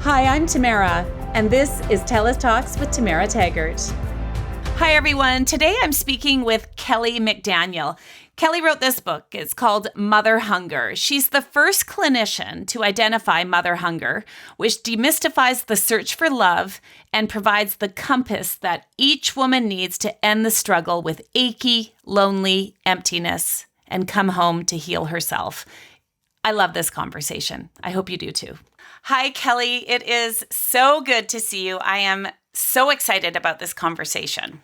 Hi, I'm Tamara, and this is TELUS Talks with Tamara Taggart. Hi, everyone. Today I'm speaking with Kelly McDaniel. Kelly wrote this book. It's called Mother Hunger. She's the first clinician to identify mother hunger, which demystifies the search for love and provides the compass that each woman needs to end the struggle with achy, lonely emptiness and come home to heal herself. I love this conversation. I hope you do too. Hi, Kelly. It is so good to see you. I am so excited about this conversation.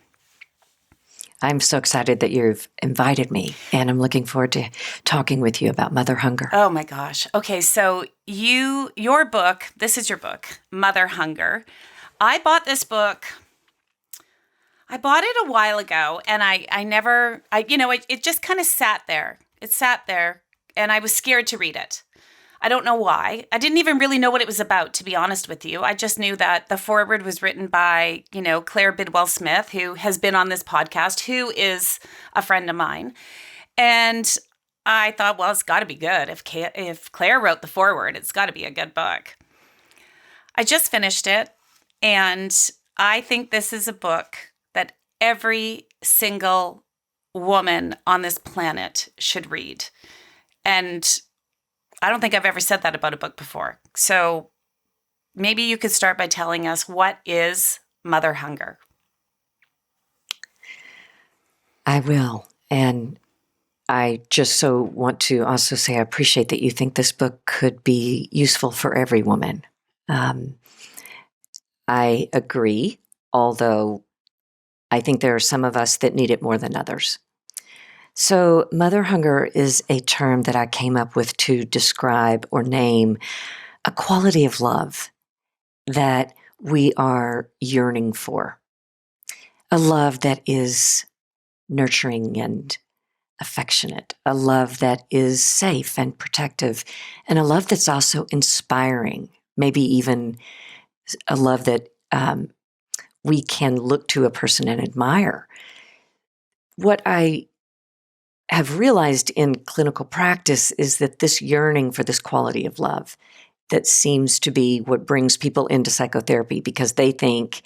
I'm so excited that you've invited me, and I'm looking forward to talking with you about mother hunger. Oh my gosh. Okay, so your book, this is your book, Mother Hunger. I bought this book. I bought it a while ago, and it just kind of sat there. It sat there, and I was scared to read it. I don't know why. I didn't even really know what it was about, to be honest with you. I just knew that the foreword was written by, Claire Bidwell-Smith, who has been on this podcast, who is a friend of mine. And I thought, well, it's got to be good. If Claire wrote the foreword, it's got to be a good book. I just finished it, and I think this is a book that every single woman on this planet should read. And I don't think I've ever said that about a book before. So maybe you could start by telling us, what is mother hunger? I will. And I just so want to also say I appreciate that you think this book could be useful for every woman. I agree, although I think there are some of us that need it more than others. So mother hunger is a term that I came up with to describe or name a quality of love that we are yearning for. A love that is nurturing and affectionate, a love that is safe and protective, and a love that's also inspiring, maybe even a love that we can look to a person and admire. What I have realized in clinical practice is that this yearning for this quality of love that seems to be what brings people into psychotherapy, because they think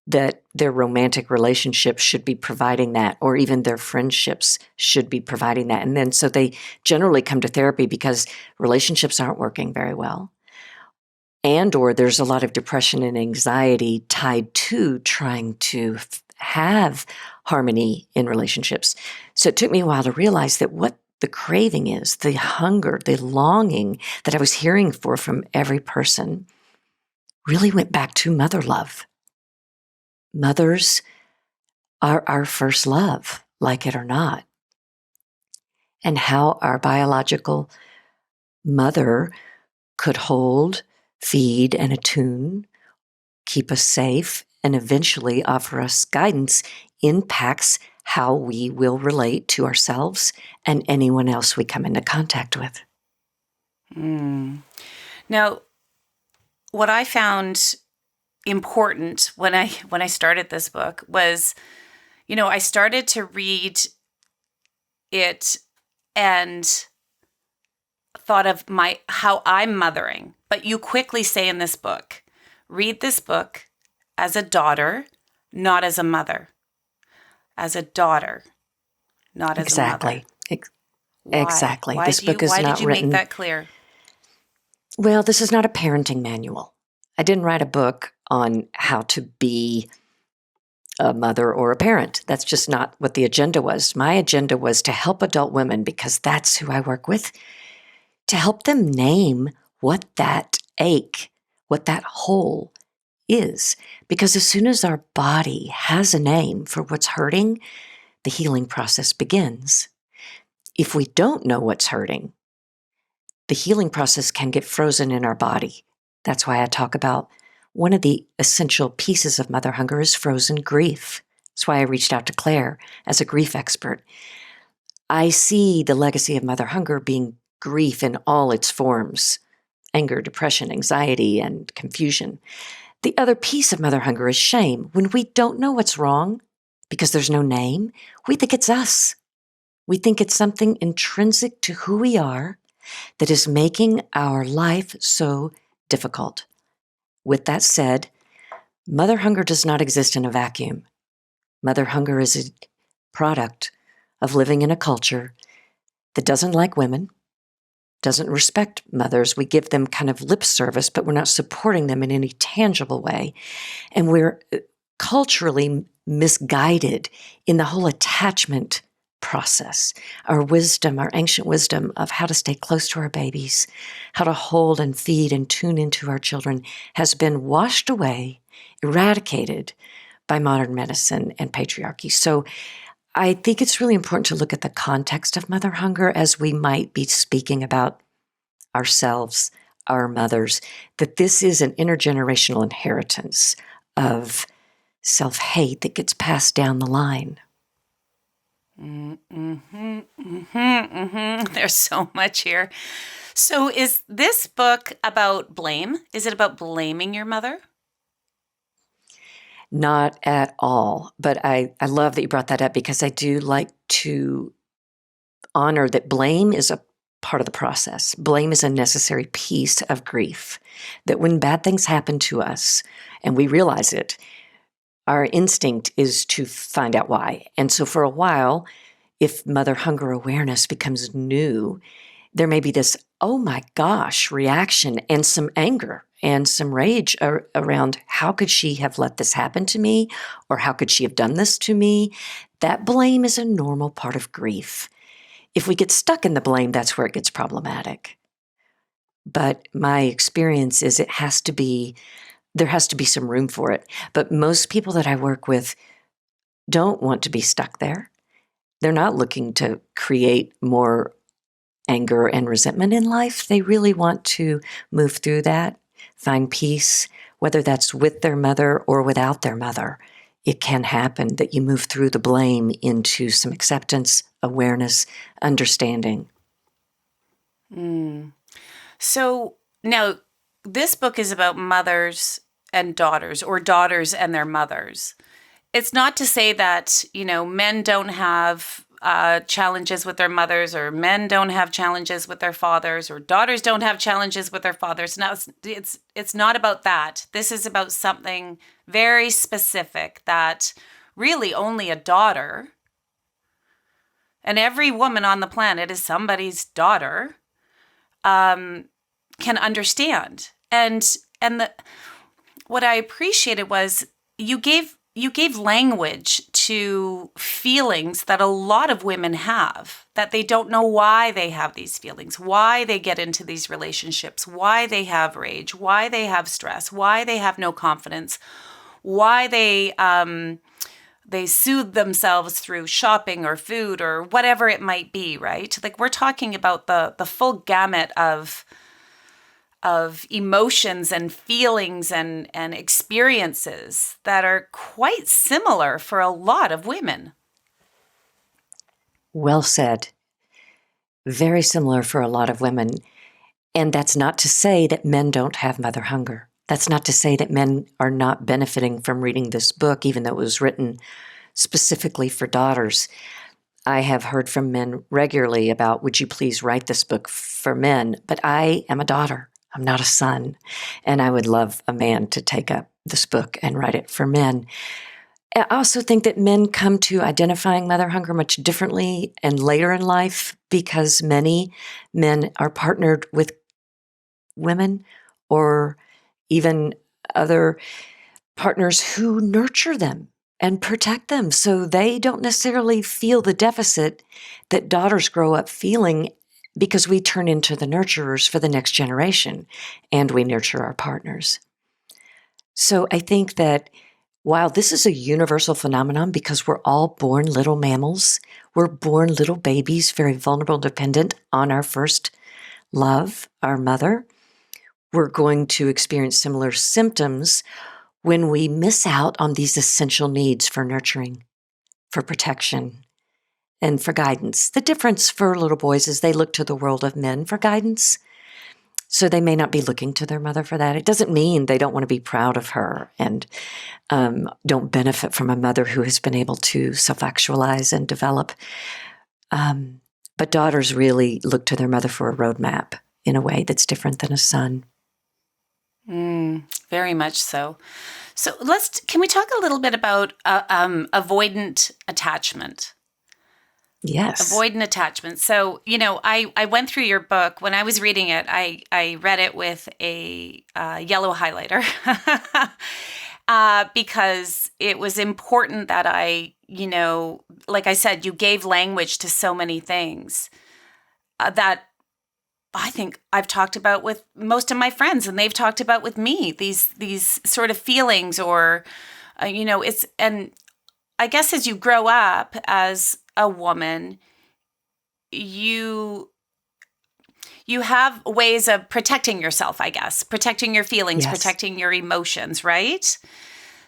that their romantic relationships should be providing that, or even their friendships should be providing that. And then so they generally come to therapy because relationships aren't working very well. And or there's a lot of depression and anxiety tied to trying to have harmony in relationships. So it took me a while to realize that what the craving is, the hunger, the longing that I was hearing for from every person really went back to mother love. Mothers are our first love, like it or not. And how our biological mother could hold, feed, and attune, keep us safe, and eventually offer us guidance impacts how we will relate to ourselves and anyone else we come into contact with. Now, what I found important when I started this book was, I started to read it and thought of how I'm mothering. But you quickly say in this book, read this book as a daughter, not as a mother. As a daughter, not as a mother. Exactly. Why This book is not written. Why did you make that clear? Well, this is not a parenting manual. I didn't write a book on how to be a mother or a parent. That's just not what the agenda was. My agenda was to help adult women, because that's who I work with, to help them name what that ache, what that hole is. Because as soon as our body has a name for what's hurting, the healing process begins. If we don't know what's hurting, the healing process can get frozen in our body. That's why I talk about one of the essential pieces of mother hunger is frozen grief. That's why I reached out to Claire as a grief expert. I see the legacy of mother hunger being grief in all its forms: anger, depression, anxiety, and confusion. The other piece of mother hunger is shame. When we don't know what's wrong because there's no name, we think it's us. We think it's something intrinsic to who we are that is making our life so difficult. With that said, mother hunger does not exist in a vacuum. Mother hunger is a product of living in a culture that doesn't like women, doesn't respect mothers. We give them kind of lip service, but we're not supporting them in any tangible way. And we're culturally misguided in the whole attachment process. Our wisdom, our ancient wisdom of how to stay close to our babies, how to hold and feed and tune into our children has been washed away, eradicated by modern medicine and patriarchy. So I think it's really important to look at the context of mother hunger as we might be speaking about ourselves, our mothers, that this is an intergenerational inheritance of self-hate that gets passed down the line. There's so much here. So is this book about blame? Is it about blaming your mother? Not at all. But I love that you brought that up, because I do like to honor that blame is a part of the process. Blame is a necessary piece of grief, that when bad things happen to us and we realize it, our instinct is to find out why. And so for a while, if mother hunger awareness becomes new, there may be this, oh my gosh, reaction and some anger and some rage around how could she have let this happen to me? Or how could she have done this to me? That blame is a normal part of grief. If we get stuck in the blame, that's where it gets problematic. But my experience is there has to be some room for it. But most people that I work with don't want to be stuck there. They're not looking to create more anger and resentment in life. They really want to move through that, find peace, whether that's with their mother or without their mother. It can happen that you move through the blame into some acceptance, awareness, understanding. So now this book is about mothers and daughters, or daughters and their mothers. It's not to say that, men don't have challenges with their mothers, or men don't have challenges with their fathers, or daughters don't have challenges with their fathers. Now, it's not about that. This is about something very specific that really only a daughter, and every woman on the planet is somebody's daughter, can understand. And what I appreciated was you gave language to feelings that a lot of women have, that they don't know why they have these feelings, why they get into these relationships, why they have rage, why they have stress, why they have no confidence, why they soothe themselves through shopping or food or whatever it might be, right? Like, we're talking about the full gamut of emotions and feelings and experiences that are quite similar for a lot of women. Well said. Very similar for a lot of women. And that's not to say that men don't have mother hunger. That's not to say that men are not benefiting from reading this book, even though it was written specifically for daughters. I have heard from men regularly about, would you please write this book for men? But I am a daughter. I'm not a son. And I would love a man to take up this book and write it for men. I also think that men come to identifying mother hunger much differently and later in life, because many men are partnered with women or even other partners who nurture them and protect them. So they don't necessarily feel the deficit that daughters grow up feeling, because we turn into the nurturers for the next generation and we nurture our partners. So I think that while this is a universal phenomenon, because we're all born little mammals, we're born little babies, very vulnerable, dependent on our first love, our mother, we're going to experience similar symptoms when we miss out on these essential needs for nurturing, for protection, and for guidance. The difference for little boys is they look to the world of men for guidance. So they may not be looking to their mother for that. It doesn't mean they don't want to be proud of her and don't benefit from a mother who has been able to self-actualize and develop. But daughters really look to their mother for a roadmap in a way that's different than a son. Very very much so. So can we talk a little bit about avoidant attachment? Yes. Avoidant attachment. So, I went through your book. When I was reading it, I read it with a yellow highlighter because it was important that like I said, you gave language to so many things that I think I've talked about with most of my friends, and they've talked about with me, these sort of feelings or, and I guess as you grow up as a woman, you have ways of protecting yourself, I guess, protecting your feelings, Yes. protecting your emotions, right?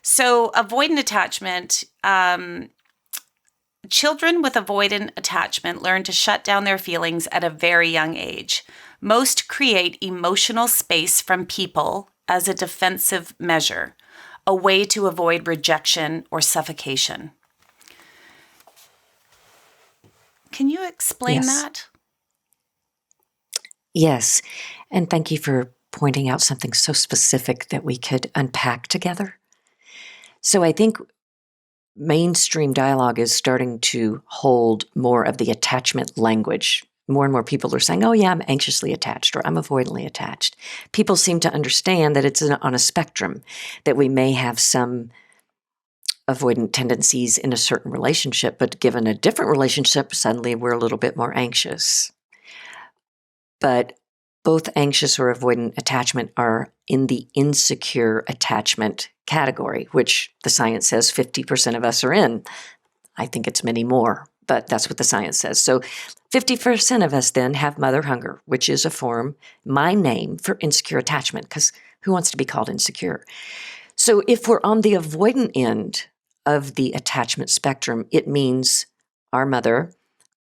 So avoidant attachment, children with avoidant attachment learn to shut down their feelings at a very young age. Most create emotional space from people as a defensive measure, a way to avoid rejection or suffocation. Can you explain Yes. that? Yes. And thank you for pointing out something so specific that we could unpack together. So I think mainstream dialogue is starting to hold more of the attachment language. More and more people are saying, oh, yeah, I'm anxiously attached or I'm avoidantly attached. People seem to understand that it's on a spectrum, that we may have some avoidant tendencies in a certain relationship, but given a different relationship, suddenly we're a little bit more anxious. But both anxious or avoidant attachment are in the insecure attachment category, which the science says 50% of us are in. I think it's many more, but that's what the science says. So 50% of us then have mother hunger, which is a form, my name for insecure attachment, because who wants to be called insecure? So if we're on the avoidant end of the attachment spectrum, it means our mother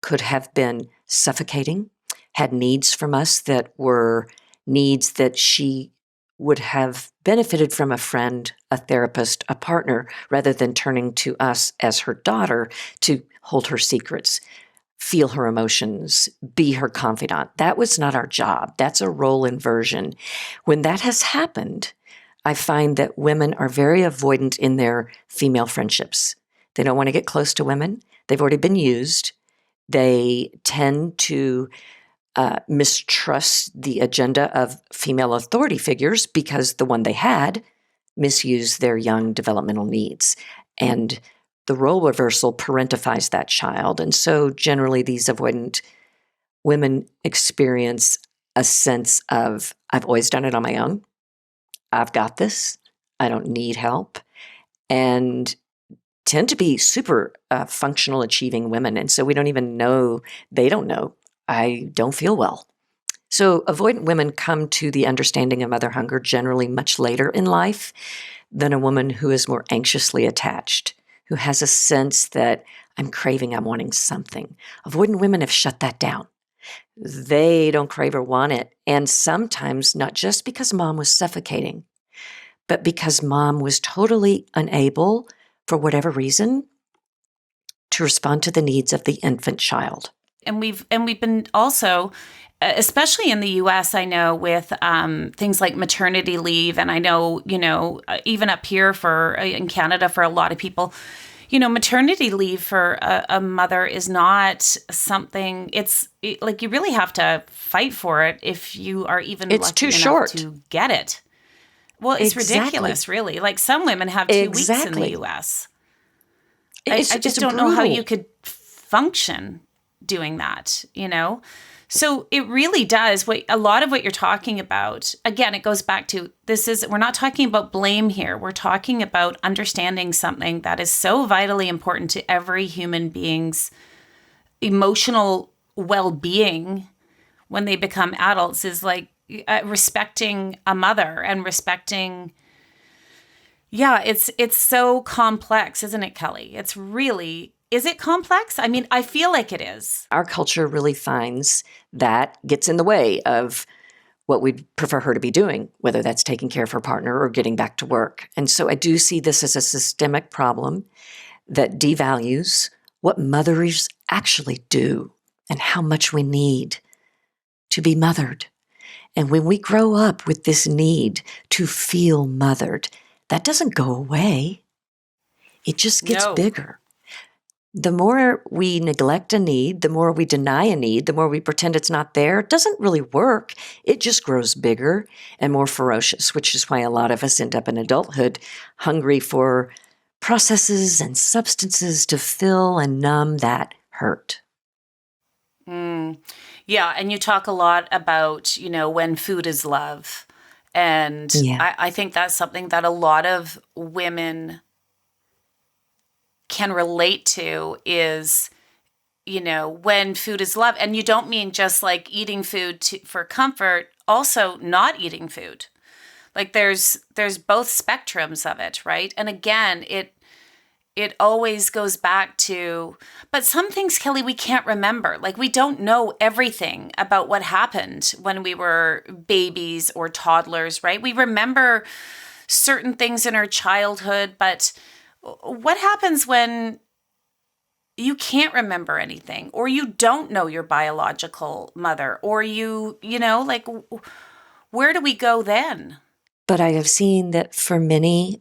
could have been suffocating, had needs from us that were needs that she would have benefited from a friend, a therapist, a partner, rather than turning to us as her daughter to hold her secrets, feel her emotions, be her confidant. That was not our job. That's a role inversion. When that has happened, I find that women are very avoidant in their female friendships. They don't want to get close to women. They've already been used. They tend to mistrust the agenda of female authority figures because the one they had misused their young developmental needs. And the role reversal parentifies that child. And so generally these avoidant women experience a sense of, I've always done it on my own. I've got this. I don't need help. And tend to be super functional, achieving women. And so we don't even know, they don't know, I don't feel well. So avoidant women come to the understanding of mother hunger generally much later in life than a woman who is more anxiously attached, who has a sense that I'm craving, I'm wanting something. Avoidant women have shut that down. They don't crave or want it. And sometimes not just because mom was suffocating, but because mom was totally unable, for whatever reason, to respond to the needs of the infant child. And we've been also, especially in the U.S., I know with things like maternity leave, and I know even up here in Canada for a lot of people, maternity leave for a mother is not something. Like you really have to fight for it if you are even It's lucky too enough short to get it. Well, it's ridiculous, really. Like some women have 2 weeks in the U.S. I just don't know how you could function doing that, So it really does. A lot of what you're talking about, again, it goes back to we're not talking about blame here. We're talking about understanding something that is so vitally important to every human being's emotional well-being when they become adults is like respecting a mother and respecting. Yeah, it's so complex, isn't it, Kelly? It's really, is it complex? I mean, I feel like it is. Our culture really finds that gets in the way of what we'd prefer her to be doing, whether that's taking care of her partner or getting back to work. And so I do see this as a systemic problem that devalues what mothers actually do and how much we need to be mothered. And when we grow up with this need to feel mothered, that doesn't go away. It just gets No. bigger. The more we neglect a need, the more we deny a need, the more we pretend it's not there, it doesn't really work. It just grows bigger and more ferocious, which is why a lot of us end up in adulthood hungry for processes and substances to fill and numb that hurt. Mm. Yeah, and you talk a lot about, when food is love. And Yeah. I think that's something that a lot of women can relate to is, when food is love. And you don't mean just like eating food for comfort, also not eating food. Like there's both spectrums of it, right? And again, it always goes back to, but some things, Kelly, we can't remember. Like we don't know everything about what happened when we were babies or toddlers, right? We remember certain things in our childhood, but what happens when you can't remember anything, or you don't know your biological mother, or like where do we go then? But I have seen that for many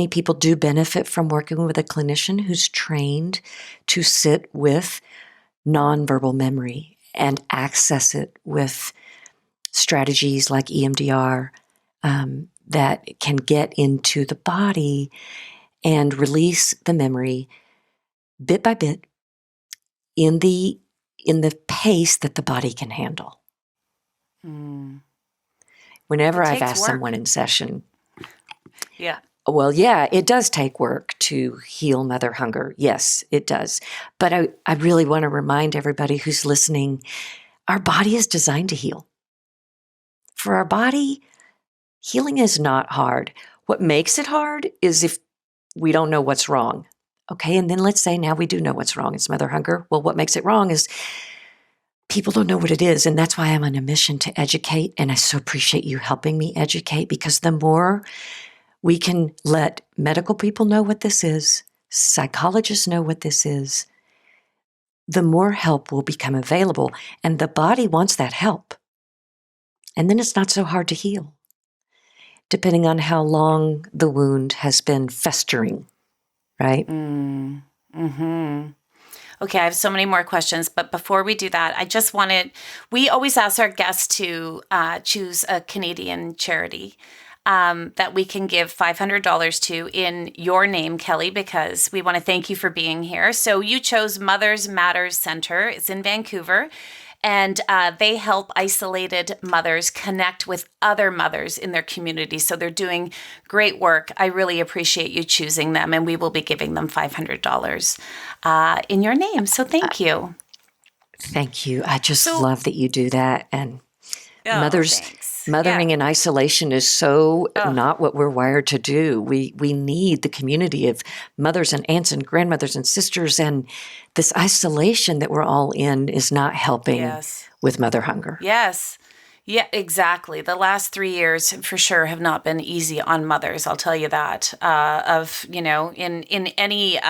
people do benefit from working with a clinician who's trained to sit with nonverbal memory and access it with strategies like EMDR that can get into the body and release the memory bit by bit in the pace that the body can handle. Mm. Whenever It I've takes asked work. someone in session, Yeah. well, yeah, it does take work to heal mother hunger. Yes, it does. But I really want to remind everybody who's listening, our body is designed to heal. For our body, healing is not hard. What makes it hard is if we don't know what's wrong. Okay, and then let's say now we do know what's wrong. It's mother hunger. Well, what makes it wrong is people don't know what it is. And that's why I'm on a mission to educate. And I so appreciate you helping me educate, because the more we can let medical people know what this is, psychologists know what this is, the more help will become available. And the body wants that help. And then it's not so hard to heal, depending on how long the wound has been festering, right? Mm-hmm. Okay, I have so many more questions, but before we do that, we always ask our guests to choose a Canadian charity that we can give $500 to in your name, Kelly, because we want to thank you for being here. So you chose Mothers Matters Center. It's in Vancouver. And they help isolated mothers connect with other mothers in their community. So they're doing great work. I really appreciate you choosing them, and we will be giving them $500 in your name. So thank you. Thank you. I just love that you do that. And mothering in isolation is so not what we're wired to do. We need the community of mothers and aunts and grandmothers and sisters, and this isolation that we're all in is not helping with mother hunger. Yes. Yeah, exactly. The last 3 years for sure have not been easy on mothers. I'll tell you that. In any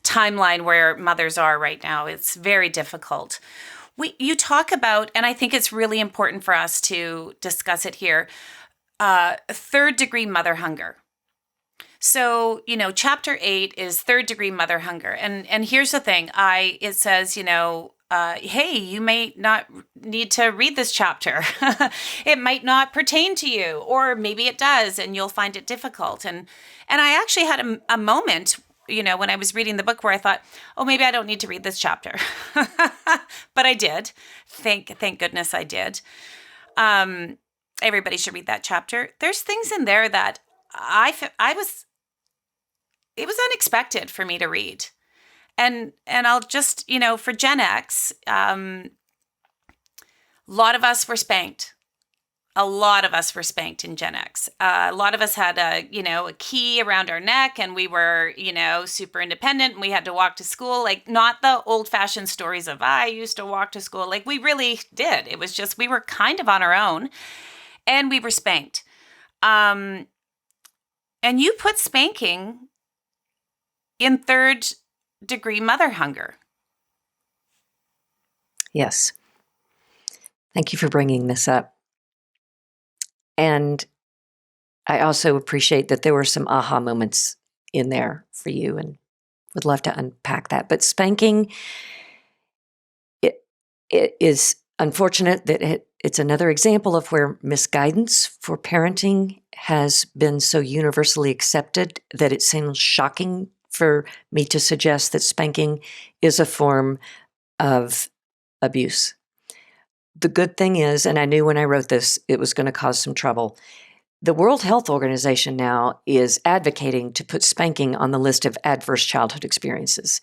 timeline where mothers are right now, it's very difficult. You talk about, and I think it's really important for us to discuss it here, third degree mother hunger. So, chapter 8 is third degree mother hunger. And here's the thing. It says, hey, you may not need to read this chapter. It might not pertain to you, or maybe it does, and you'll find it difficult. And I actually had a moment, when I was reading the book, where I thought, oh, maybe I don't need to read this chapter. But I did. Thank goodness I did. Everybody should read that chapter. There's things in there that it was unexpected for me to read. And I'll just, for Gen X, a lot of us were spanked. A lot of us were spanked in Gen X. A lot of us had a key around our neck, and we were, super independent, and we had to walk to school. Like, not the old fashioned stories of, I used to walk to school. Like, we really did. It was just, we were kind of on our own, and we were spanked. And you put spanking in third degree mother hunger. Yes. Thank you for bringing this up. And I also appreciate that there were some aha moments in there for you, and would love to unpack that. But spanking, it is unfortunate that it's another example of where misguidance for parenting has been so universally accepted that it seems shocking for me to suggest that spanking is a form of abuse. The good thing is, and I knew when I wrote this, it was going to cause some trouble. The World Health Organization now is advocating to put spanking on the list of adverse childhood experiences,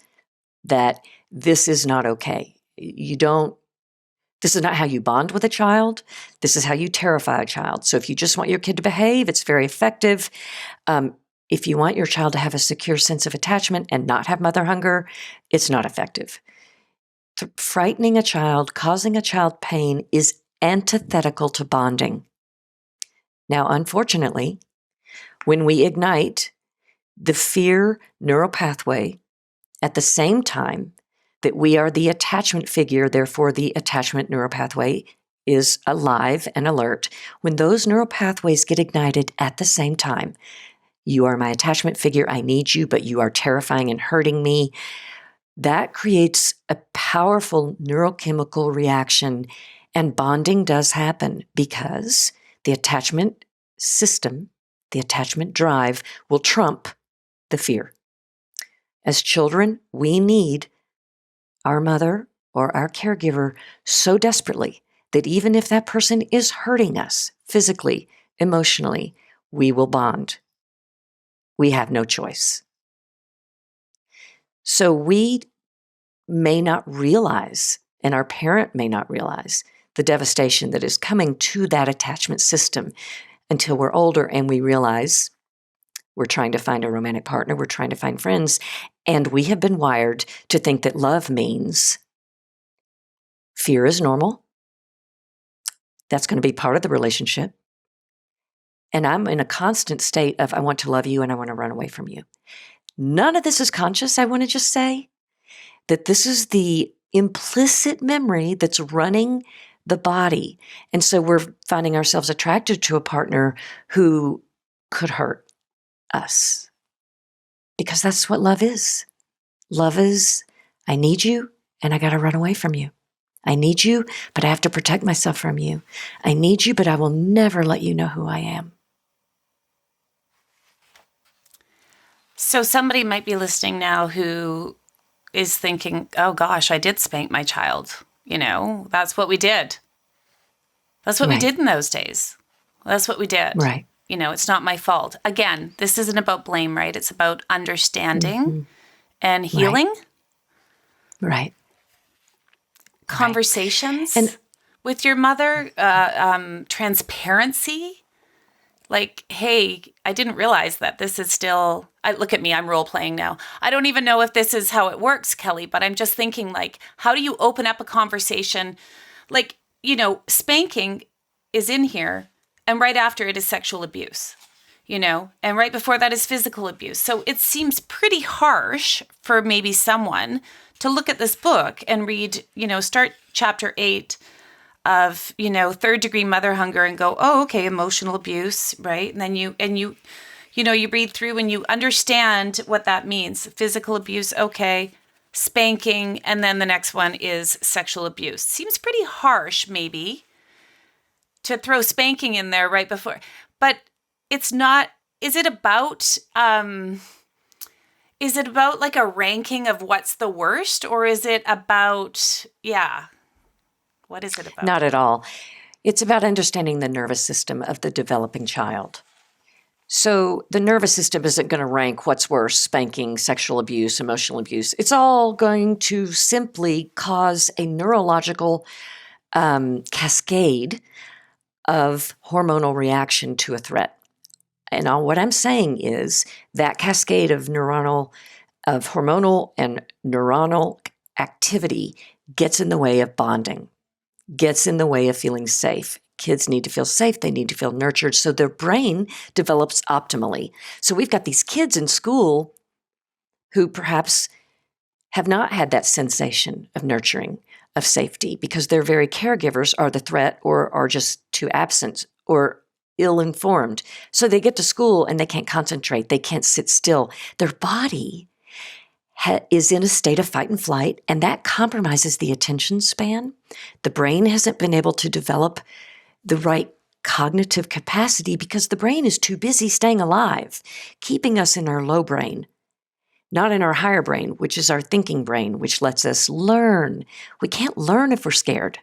that this is not okay. This is not how you bond with a child. This is how you terrify a child. So if you just want your kid to behave, it's very effective. If you want your child to have a secure sense of attachment and not have mother hunger, it's not effective. Frightening a child, causing a child pain is antithetical to bonding. Now, unfortunately, when we ignite the fear neural pathway at the same time that we are the attachment figure, therefore the attachment neural pathway is alive and alert. When those neural pathways get ignited at the same time, you are my attachment figure, I need you, but you are terrifying and hurting me. That creates a powerful neurochemical reaction, and bonding does happen because the attachment system, the attachment drive will trump the fear. As children, we need our mother or our caregiver so desperately that even if that person is hurting us physically, emotionally, we will bond. We have no choice. So we may not realize, and our parent may not realize, the devastation that is coming to that attachment system until we're older and we realize we're trying to find a romantic partner, we're trying to find friends, and we have been wired to think that love means fear is normal. That's going to be part of the relationship. And I'm in a constant state of I want to love you and I want to run away from you. None of this is conscious. I want to just say that this is the implicit memory that's running the body. And so we're finding ourselves attracted to a partner who could hurt us, because that's what love is. Love is, I need you and I got to run away from you. I need you, but I have to protect myself from you. I need you, but I will never let you know who I am. So somebody might be listening now who is thinking, oh gosh, I did spank my child. You know, that's what we did. That's what we did in those days. That's what we did. Right. You know, it's not my fault. Again, this isn't about blame, right? It's about understanding and healing. Right. Conversations with your mother, transparency. Like, hey, I didn't realize that this is still, look at me, I'm role playing now. I don't even know if this is how it works, Kelly, but I'm just thinking, like, how do you open up a conversation? Like, you know, spanking is in here, and right after it is sexual abuse, you know, and right before that is physical abuse. So it seems pretty harsh for maybe someone to look at this book and read, you know, start chapter 8 of, you know, third degree mother hunger and go, oh, okay, emotional abuse, right? And then you read through and you understand what that means. Physical abuse, okay, spanking, and then the next one is sexual abuse. Seems pretty harsh, maybe, to throw spanking in there right before. But it's not, is it about like a ranking of what's the worst, or is it about, what is it about? Not at all. It's about understanding the nervous system of the developing child. So the nervous system isn't going to rank what's worse, spanking, sexual abuse, emotional abuse. It's all going to simply cause a neurological cascade of hormonal reaction to a threat. And what I'm saying is that cascade of hormonal and neuronal activity gets in the way of bonding, gets in the way of feeling safe. Kids need to feel safe. They need to feel nurtured so their brain develops optimally. So we've got these kids in school who perhaps have not had that sensation of nurturing, of safety because their very caregivers are the threat or are just too absent or ill-informed. So they get to school and they can't concentrate. They can't sit still. Their body is in a state of fight and flight, and that compromises the attention span. The brain hasn't been able to develop the right cognitive capacity because the brain is too busy staying alive, keeping us in our low brain, not in our higher brain, which is our thinking brain, which lets us learn. We can't learn if we're scared.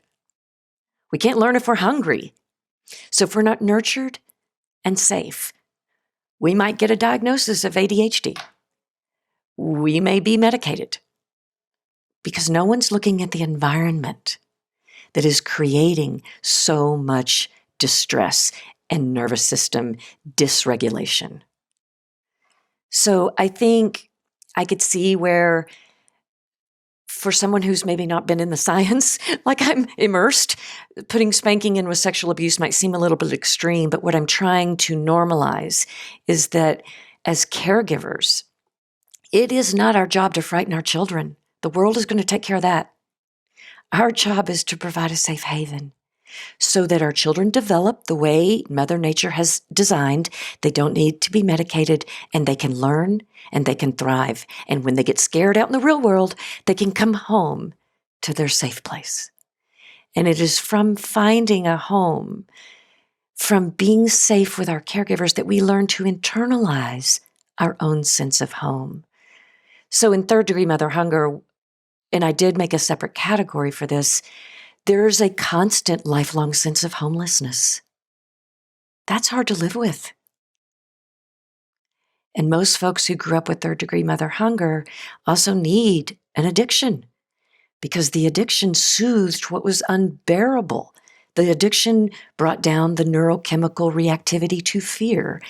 We can't learn if we're hungry. So if we're not nurtured and safe, we might get a diagnosis of ADHD. We may be medicated because no one's looking at the environment that is creating so much distress and nervous system dysregulation. So I think I could see where for someone who's maybe not been in the science, like I'm immersed, putting spanking in with sexual abuse might seem a little bit extreme, but what I'm trying to normalize is that as caregivers, it is not our job to frighten our children. The world is going to take care of that. Our job is to provide a safe haven so that our children develop the way Mother Nature has designed. They don't need to be medicated, and they can learn and they can thrive. And when they get scared out in the real world, they can come home to their safe place. And it is from finding a home, from being safe with our caregivers, that we learn to internalize our own sense of home. So in third degree mother hunger, and I did make a separate category for this, there's a constant lifelong sense of homelessness. That's hard to live with. And most folks who grew up with third degree mother hunger also need an addiction because the addiction soothed what was unbearable. The addiction brought down the neurochemical reactivity to fear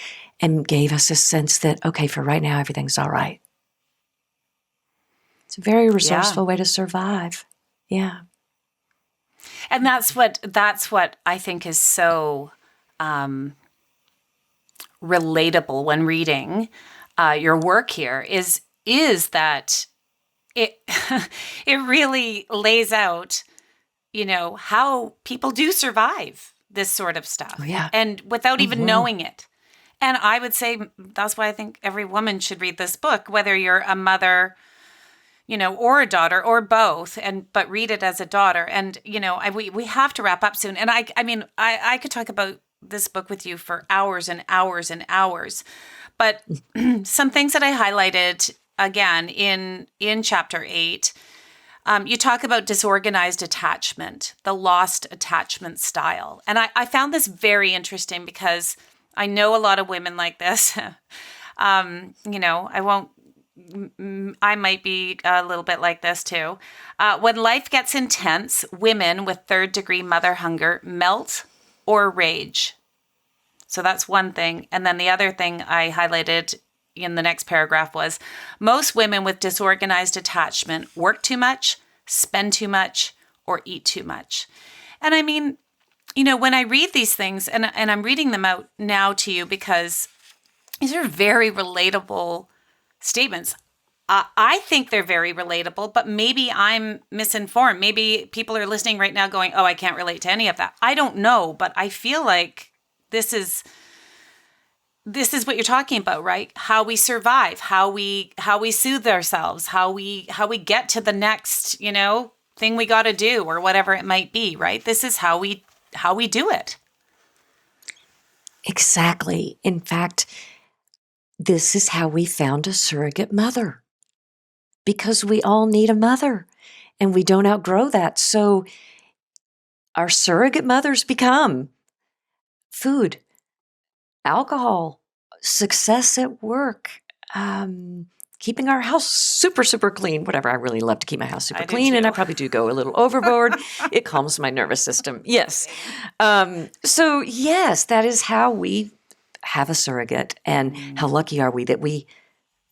and gave us a sense that, okay, for right now, everything's all right. It's a very resourceful way to survive. Yeah. And that's what I think is so relatable when reading your work here is that it it really lays out, how people do survive this sort of stuff. Oh, yeah. And without even knowing it. And I would say that's why I think every woman should read this book, whether you're a mother, or a daughter or both, but read it as a daughter. And, we have to wrap up soon. And I could talk about this book with you for hours and hours and hours, but some things that I highlighted again in chapter 8, you talk about disorganized attachment, the lost attachment style. And I found this very interesting because I know a lot of women like this. I might be a little bit like this too. When life gets intense, women with third degree mother hunger melt or rage. So that's one thing. And then the other thing I highlighted in the next paragraph was most women with disorganized attachment work too much, spend too much, or eat too much. And I mean, when I read these things, and I'm reading them out now to you because these are very relatable statements. I think they're very relatable, but maybe I'm misinformed. Maybe people are listening right now going, oh, I can't relate to any of that. I don't know, but I feel like this is what you're talking about, right? How we survive, how we soothe ourselves, how we get to the next, thing we got to do or whatever it might be, right? This is how we do it. Exactly. In fact, this is how we found a surrogate mother, because we all need a mother and we don't outgrow that. So our surrogate mothers become food, alcohol, success at work, keeping our house super, super clean, whatever. I really love to keep my house super clean, and I probably do go a little overboard. It calms my nervous system. Yes. So yes, that is how we have a surrogate, and how lucky are we that we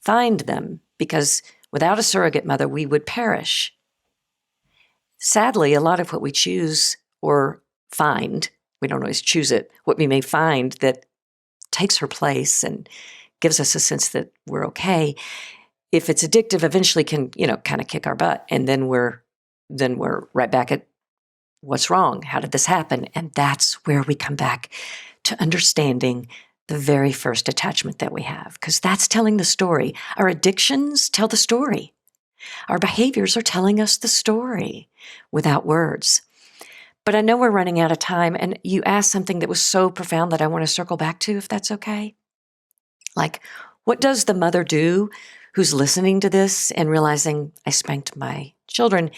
find them, because without a surrogate mother, we would perish. Sadly, a lot of what we choose or find, we don't always choose it, what we may find that takes her place and gives us a sense that we're okay, if it's addictive, eventually can, kind of kick our butt, and then we're then we're right back at what's wrong? How did this happen? And that's where we come back to understanding the very first attachment that we have, because that's telling the story. Our addictions tell the story. Our behaviors are telling us the story without words. But I know we're running out of time, and you asked something that was so profound that I want to circle back to, if that's okay. Like, what does the mother do who's listening to this and realizing, I spanked my children,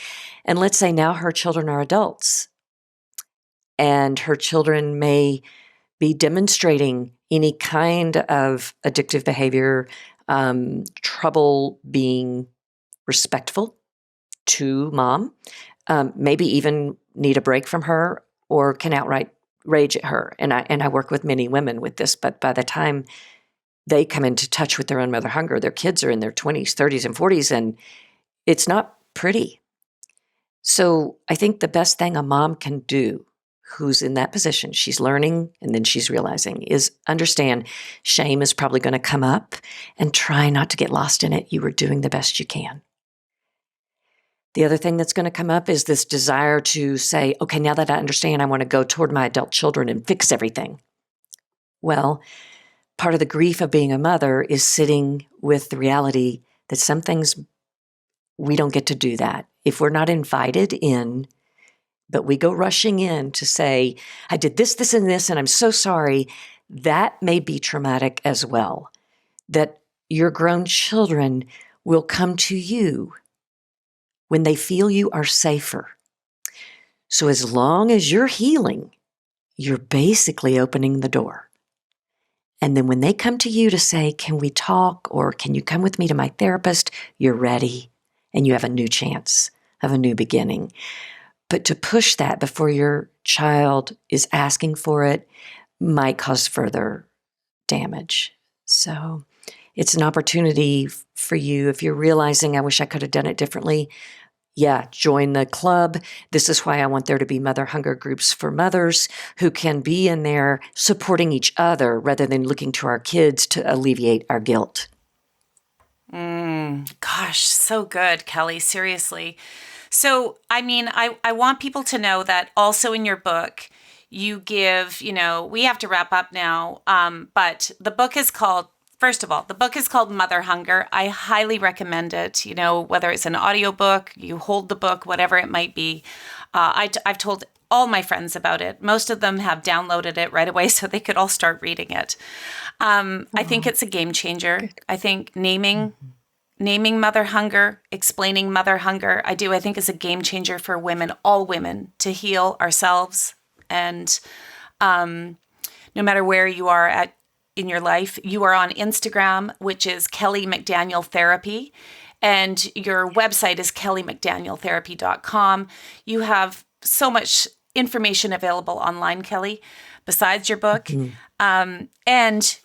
and let's say now her children are adults, and her children may be demonstrating any kind of addictive behavior, trouble being respectful to mom, maybe even need a break from her, or can outright rage at her. And I work with many women with this, but by the time they come into touch with their own mother hunger, their kids are in their 20s, 30s, and 40s, and it's not pretty. So I think the best thing a mom can do who's in that position, she's learning and then she's realizing, is understand shame is probably going to come up, and try not to get lost in it. You were doing the best you can. The other thing that's going to come up is this desire to say, okay, now that I understand, I want to go toward my adult children and fix everything. Well, part of the grief of being a mother is sitting with the reality that some things we don't get to do that. If we're not invited in, but we go rushing in to say, I did this, this, and this, and I'm so sorry, that may be traumatic as well. That your grown children will come to you when they feel you are safer. So as long as you're healing, you're basically opening the door. And then when they come to you to say, can we talk, or can you come with me to my therapist, you're ready, and you have a new chance of a new beginning. But to push that before your child is asking for it might cause further damage. So it's an opportunity for you, if you're realizing, I wish I could have done it differently, join the club. This is why I want there to be mother hunger groups for mothers who can be in there supporting each other rather than looking to our kids to alleviate our guilt. Gosh, so good, Kelly. Seriously. So, I mean, I want people to know that also in your book, you give, we have to wrap up now, but the book is called, first of all, the book is called Mother Hunger. I highly recommend it, whether it's an audiobook, you hold the book, whatever it might be. I've told all my friends about it. Most of them have downloaded it right away so they could all start reading it. I think it's a game changer. Good. I think naming mother hunger, explaining mother hunger, I think is a game changer for women, all women, to heal ourselves. And no matter where you are in your life, you are on Instagram, which is Kelly McDaniel Therapy, and your website is kellymcdanieltherapy.com. You have so much information available online, Kelly, besides your book. Mm-hmm. And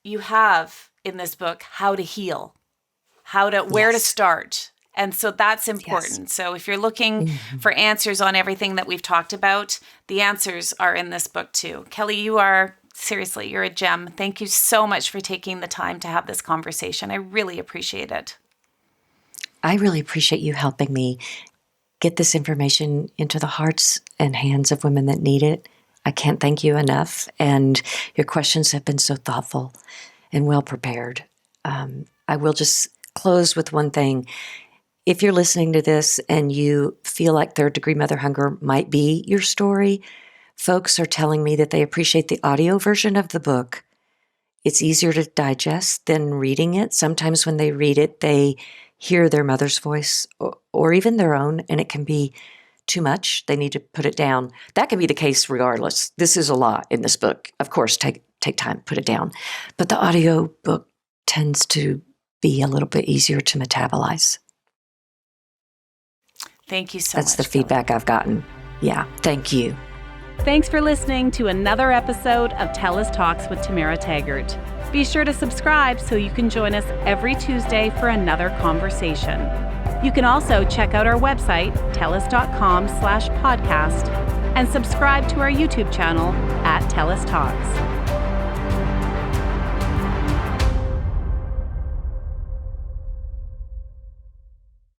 you have in this book how to heal. Where to start. And so that's important. Yes. So if you're looking for answers on everything that we've talked about, the answers are in this book too. Kelly, you're a gem. Thank you so much for taking the time to have this conversation. I really appreciate it. I really appreciate you helping me get this information into the hearts and hands of women that need it. I can't thank you enough. And your questions have been so thoughtful and well prepared. I will just close with one thing. If you're listening to this and you feel like third degree mother hunger might be your story, folks are telling me that they appreciate the audio version of the book. It's easier to digest than reading it. Sometimes when they read it, they hear their mother's voice or even their own, and it can be too much. They need to put it down. That can be the case regardless. This is a lot in this book. Of course, take time, put it down. But the audio book tends to be a little bit easier to metabolize. Thank you so much. That's the feedback I've gotten. Yeah, thank you. Thanks for listening to another episode of TELUS Talks with Tamara Taggart. Be sure to subscribe so you can join us every Tuesday for another conversation. You can also check out our website, telus.com/podcast, and subscribe to our YouTube channel at TELUS Talks.